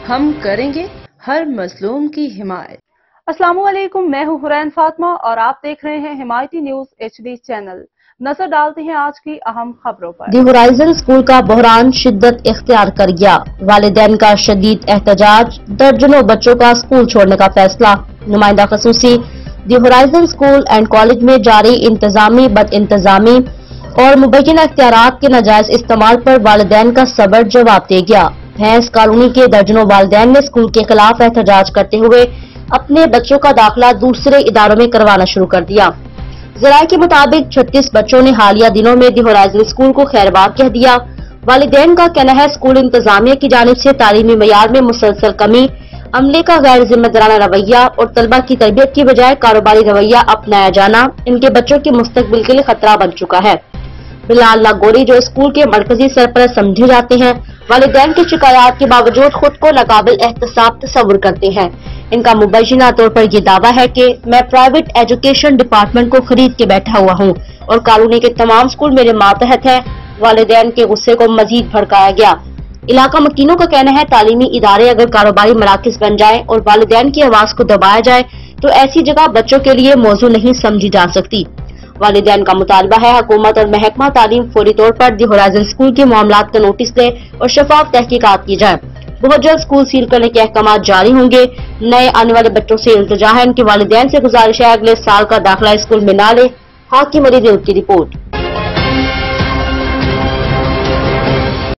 ہم کریں گے ہر مظلوم کی حمایت۔ السلام علیکم، میں ہوں حرین فاطمہ اور آپ دیکھ رہے ہیں حمایتی نیوز HD چینل۔ نظر ڈالتے ہیں آج کی اہم خبروں پر۔ دی ہورائزن اسکول کا بحران شدت اختیار کر گیا، والدین کا شدید احتجاج، درجنوں بچوں کا اسکول چھوڑنے کا فیصلہ۔ نمائندہ خصوصی دی ہورائزن اسکول اینڈ کالج میں جاری انتظامی بد انتظامی اور مبینہ اختیارات کے ناجائز استعمال پر والدین کا صبر جواب دے گیا۔ بھینس کالونی کے درجنوں والدین نے اسکول کے خلاف احتجاج کرتے ہوئے اپنے بچوں کا داخلہ دوسرے اداروں میں کروانا شروع کر دیا۔ ذرائع کے مطابق 36 بچوں نے حالیہ دنوں میں دی ہورائزن اسکول کو خیر باد کہہ دیا۔ والدین کا کہنا ہے اسکول انتظامیہ کی جانب سے تعلیمی معیار میں مسلسل کمی، عملے کا غیر ذمہ دارانہ رویہ اور طلبہ کی تربیت کی بجائے کاروباری رویہ اپنایا جانا ان کے بچوں کے مستقبل کے لیے خطرہ بن چکا ہے۔ بلال لاگوری جو اسکول کے مرکزی سرپرست سمجھے جاتے ہیں، والدین کی شکایات کے باوجود خود کو ناقابل احتساب تصور کرتے ہیں۔ ان کا مبینہ طور پر یہ دعویٰ ہے کہ میں پرائیویٹ ایجوکیشن ڈپارٹمنٹ کو خرید کے بیٹھا ہوا ہوں اور کالونی کے تمام اسکول میرے ماتحت ہیں۔ والدین کے غصے کو مزید بھڑکایا گیا۔ علاقہ مکینوں کا کہنا ہے تعلیمی ادارے اگر کاروباری مراکز بن جائیں اور والدین کی آواز کو دبایا جائے تو ایسی جگہ بچوں کے لیے موزوں نہیں سمجھی جا سکتی۔ والدین کا مطالبہ ہے حکومت اور محکمہ تعلیم فوری طور پر دی ہورائزن اسکول کے معاملات کا نوٹس لے اور شفاف تحقیقات کی جائے۔ بہت جلد اسکول سیل کرنے کے احکامات جاری ہوں گے۔ نئے آنے والے بچوں سے التجا ہے ان کے والدین سے گزارش ہے اگلے سال کا داخلہ اسکول میں نہ لے۔ حاکم علی کی رپورٹ۔